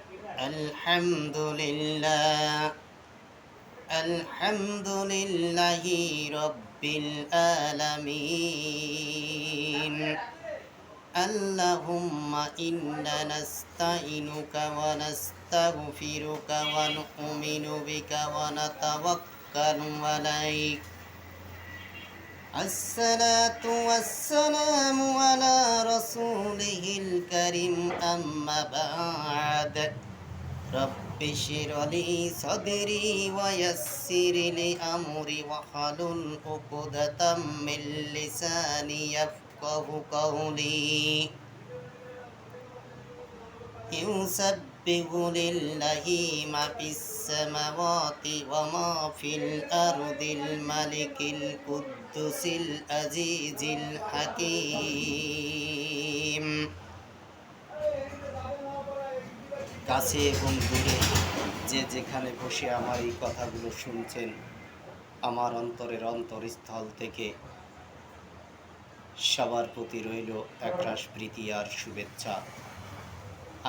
الحمد لله الحمد لله رب العالمين اللهم إنا نستعينك ونستغفرك ونؤمن بك ونتوكل عليك الصلاة والسلام على رسوله الكريم أما بعد رب اشرح لي صدري ويسر لي أمري واحلل عقدة من لساني يفقه قولي يسبح لله ما في السماوات وما في الأرض الملك القدوس العزيز الحكيم কাছে এবং দূরে যে যেখানে বসে আমার এই কথাগুলো শুনছেন, আমার অন্তরের অন্তরস্থল থেকে সবার প্রতি রইল একরাশ প্রীতি আর শুভেচ্ছা।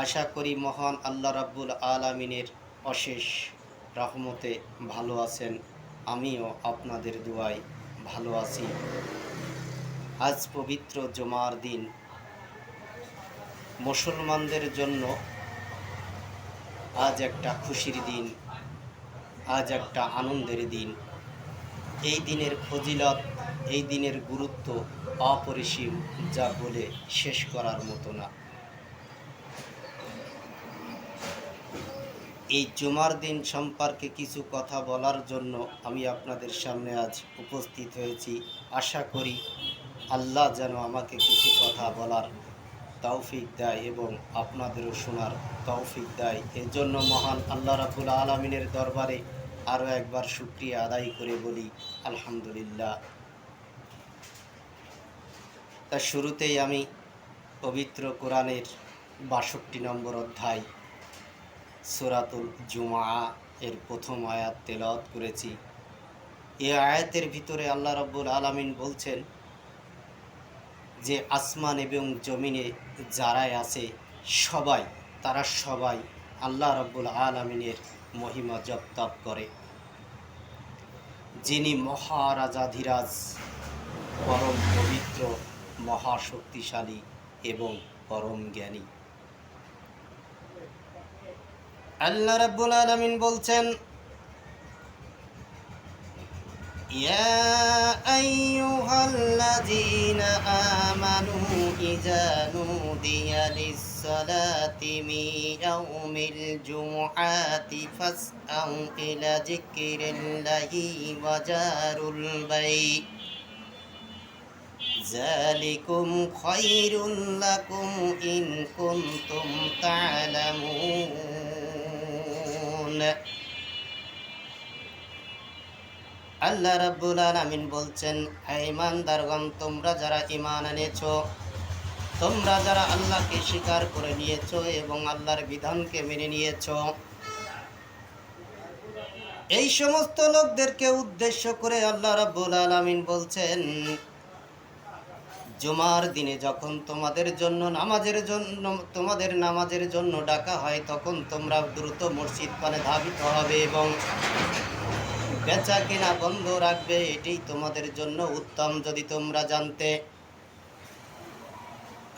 আশা করি মহান আল্লাহ রাব্বুল আলামিনের অশেষ রহমতে ভালো আছেন। আমিও আপনাদের দোয়ায় ভালো আছি। আজ পবিত্র জুমার দিন, মুসলমানদের জন্য আজ একটা খুশির দিন, আজ একটা আনন্দের দিন। এই দিনের ফজিলত, এই দিনের গুরুত্ব অপরিসীম, যা বলে শেষ করার মতো না। এই জুমার দিন সম্পর্কে কিছু কথা বলার জন্য আমি আপনাদের সামনে আজ উপস্থিত হয়েছি। আশা করি আল্লাহ যেন আমাকে কিছু কথা বলার তৌফিক দেয় এবং আপনাদেরও শোনার তৌফিক দেয়। এর জন্য মহান আল্লাহ রাব্বুল আলামিনের দরবারে আরও একবার শুকরিয়া আদায় করে বলি আলহামদুলিল্লাহ। তার শুরুতেই আমি পবিত্র কোরআনের ৬২ নম্বর অধ্যায় সূরাতুল জুমআ এর প্রথম আয়াত তেলাওয়াত করেছি। এই আয়াতের ভিতরে আল্লাহ রাব্বুল আলামিন বলছেন যে আসমান এবং জমিনে যারাই আছে তারা সবাই আল্লাহ রাব্বুল আলামিনের মহিমা জপ তপ করে। যিনি মহারাজাধিরাজ, পরম পবিত্র, মহাশক্তিশালী এবং পরম জ্ঞানী। আল্লাহ রাব্বুল আলামিন বলছেন, ইয়া আইয়ুহাল্লাযীনা আমানু ইযা নুদিয়া লিস-সালাতি মিন ইয়াউমিল জুমআতি ফাসআউ ইলা যিকরিল্লাহি ওয়া যারুল বাই' যালিকুম খায়রুল লাকুম ইন কুনতুম তা'লামুন। আল্লাহ রাব্বুল আলামিন বলছেন, হে ঈমানদারগণ, তোমরা যারা ঈমান এনেছো, তোমরা যারা আল্লাহকে স্বীকার করে নিয়েছো এবং আল্লাহর বিধানকে মেনে নিয়েছো, এই সমস্ত লোকদেরকে উদ্দেশ্য করে আল্লাহ রাব্বুল আলামিন বলছেন, জুমার দিনে যখন তোমাদের নামাজের জন্য ডাকা হয়, তখন তোমরা দ্রুত মসজিদ পানে ধাবিত হবে এবং বেচা কেনা বন্ধ রাখবে। এটাই তোমাদের জন্য উত্তম যদি তোমরা জানতে।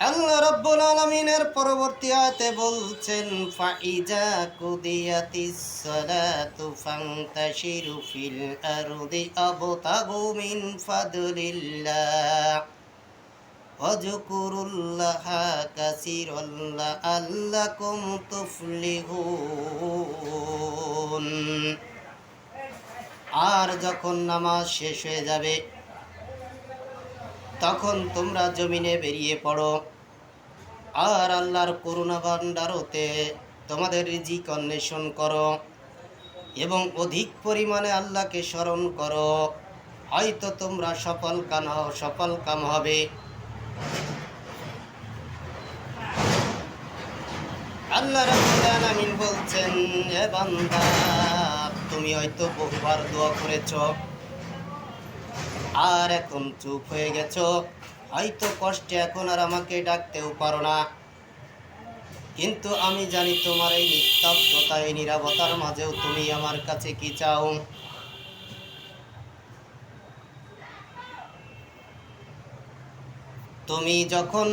আল্লাহ রাব্বুল আলামিনের পরবর্তী আয়াতে বলছেন, ফাইজা কুদিয়াতিস সালাতু ফান্তাশিরু ফিল আরদি আবতাগু মিন ফাদলিল্লাহ ওয়াজকুরুল্লাহা কাসীরান লাআল্লাকুম তুফলিহুন। আর যখন নামাজ শেষ হয়ে যাবে, তখন তোমরা জমিনে বেরিয়ে পড়ো আর আল্লাহর করুণা ভাণ্ডার হতে তোমাদের রিজিক অন্বেষণ করো এবং অধিক পরিমাণে আল্লাহকে স্মরণ করো। হয়তো তোমরা সফল কাম হবে। আল্লাহ রাব্বুল আলামিন বলছেন, হে বান্দা, তুমি হয়তো বহুবার দোয়া করেছো আর এখন চুপ হয়ে গেছো। হয়তো কষ্টে এখন আর আমাকে ডাকতেও পারো না, কিন্তু আমি জানি তোমার এই নিস্তব্ধতা, এই নীরবতার মাঝেও তুমি আমার কাছে কি চাও। তুমি যখন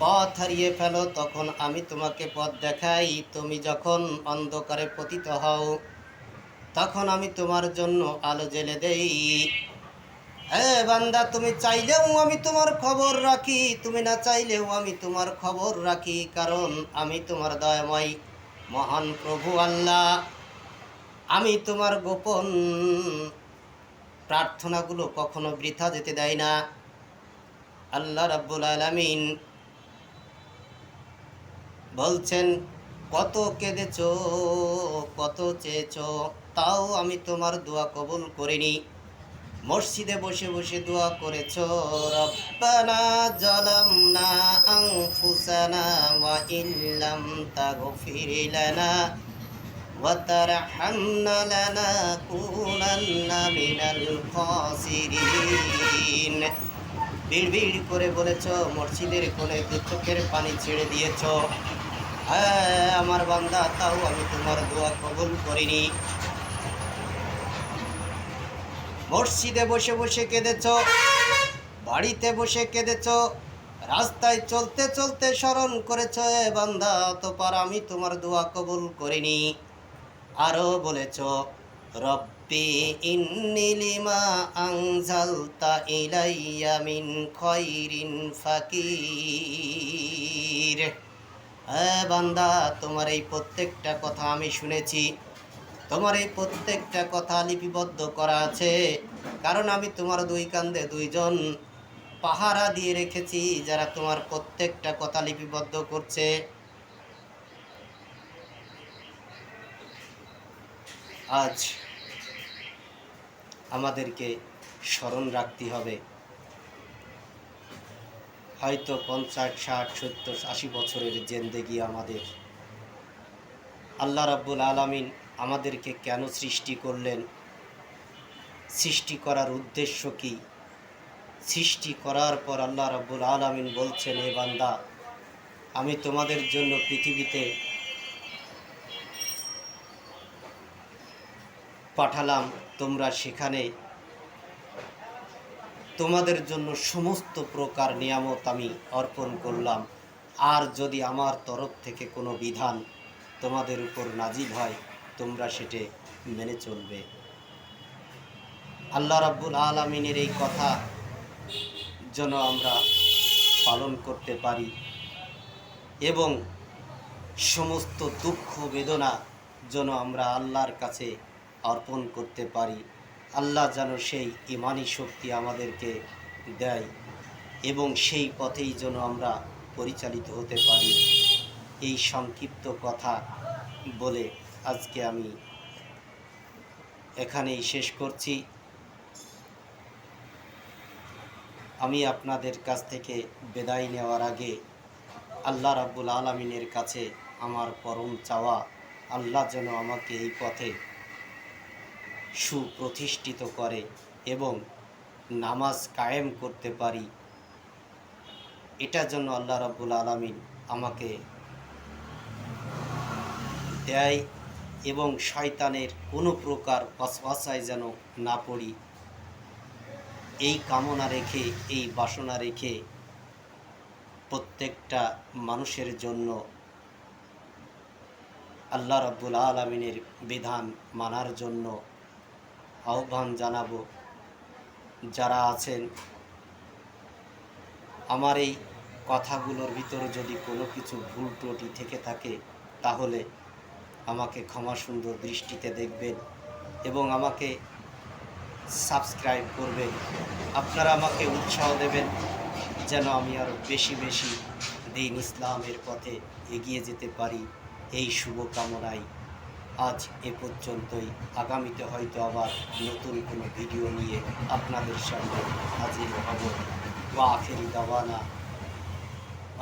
পথ হারিয়ে ফেলো তখন আমি তোমাকে পথ দেখাই। তুমি যখন অন্ধকারে পতিত হও তখন আমি তোমার জন্য আলো জ্বেলে দেই। বান্দা, তুমি চাইলেও আমি তোমার খবর রাখি, তুমি না চাইলেও আমি তোমার খবর রাখি, কারণ আমি তোমার দয়াময় মহান প্রভু আল্লাহ। আমি তোমার গোপন প্রার্থনাগুলো কখনো বৃথা যেতে দেয় না। আল্লাহ রাব্বুল আলামিন বলছেন, কত কেঁদেছ, কত চেয়েছ, তাও আমি তোমার দোয়া কবুল করিনি। মসজিদে বসে বসে দোয়া করেছ, রব্বানা জালামনা আনফুসানা ওয়া ইল্লাম তাগফির লানা ওয়া তারহামনা লানাকুনান্না মিনাল খাসিরিন। বিড়বিড় করে বলেছ, মসজিদের কোণে দু চোখের পানি ছেড়ে দিয়েছ। হ্যাঁ আমার বান্দা, তাও আমি তোমার দোয়া কবুল করিনি। মসজিদে বসে বসে কেঁদেছ, বাড়িতে বসে কেঁদেছ, রাস্তায় চলতে চলতে স্মরণ করেছ বান্দা, অতঃপর আমি তোমার দোয়া কবুল করিনি। আরো বলেছ, রব্বি ইন্নী লিমা আনজালতা ইলাইয়া মিন খায়রিন ফাকির। বান্দা, তোমার এই প্রত্যেকটা কথা আমি শুনেছি, তোমার এই প্রত্যেকটা কথা লিপিবদ্ধ করা আছে, কারণ আমি তোমার দুই কান্দে দুইজন পাহারা দিয়ে রেখেছি যারা তোমার প্রত্যেকটা কথা লিপিবদ্ধ করছে। আজ আমাদেরকে স্মরণ রাখতে হবে, হয়তো 50, 60, 70, 80 বছরের জিন্দেগি আমাদের। আল্লাহ রাব্বুল আলামিন আমাদেরকে কেন সৃষ্টি করলেন, সৃষ্টি করার উদ্দেশ্য কি? সৃষ্টি করার পর আল্লাহ রাব্বুল আলামিন বলছেন, হে বান্দা, আমি তোমাদের জন্য পৃথিবীতে পাঠালাম, তোমরা সেখানে তোমাদের জন্য সমস্ত প্রকার নিয়ামত আমি অর্পণ করলাম। আর যদি আমার তরফ থেকে কোনো বিধান তোমাদের উপর নাজিল হয়, তোমরা সেটা মেনে চলবে। আল্লাহ রাব্বুল আলামিনের এই কথা যেন আমরা পালন করতে পারি এবং সমস্ত দুঃখ বেদনা যেন আমরা আল্লাহর কাছে অর্পণ করতে পারি। আল্লাহ যেন সেই ঈমানি শক্তি আমাদেরকে দেয় এবং সেই পথেই যেন আমরা পরিচালিত হতে পারি। এই সংক্ষিপ্ত কথা বলে আজকে আমি এখানেই শেষ করছি। আমি আপনাদের কাছ থেকে বিদায় নেওয়ার আগে আল্লাহ রাব্বুল আলামিনের কাছে আমার পরম চাওয়া, আল্লাহ যেন আমাকে এই পথে সুপ্রতিষ্ঠিত করে এবং নামাজ কায়েম করতে পারি, এটা যেন আল্লাহ রাব্বুল আলামিন আমাকে দেয় এবং শয়তানের কোনো প্রকার ওয়াসওয়াসায় যেন না পড়ি, এই কামনা রেখে, এই বাসনা রেখে প্রত্যেকটা মানুষের জন্য আল্লাহ রাব্বুল আলামিনের বিধান মানার জন্য আহ্বান জানাবো। যারা আছেন, আমার এই কথাগুলোর ভিতরে যদি কোনো কিছু ভুল ত্রুটি থেকে থাকে তাহলে আমাকে ক্ষমা সুন্দর দৃষ্টিতে দেখবেন এবং আমাকে সাবস্ক্রাইব করবেন। আপনারা আমাকে উৎসাহ দেবেন যেন আমি আরও বেশি বেশি দ্বীন ইসলামের পথে এগিয়ে যেতে পারি, এই শুভকামনায় আজ এ পর্যন্তই। আগামীতে হয়তো আবার নতুন কোনো ভিডিও নিয়ে আপনাদের সামনে হাজির হব। ওয়া আখিরি দাওয়ানা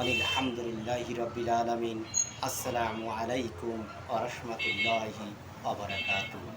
আলহামদুলিল্লাহি রাব্বিল আলামিন। আসসালামু আলাইকুম ওয়া রাহমাতুল্লাহি ওয়া বারাকাতুহু।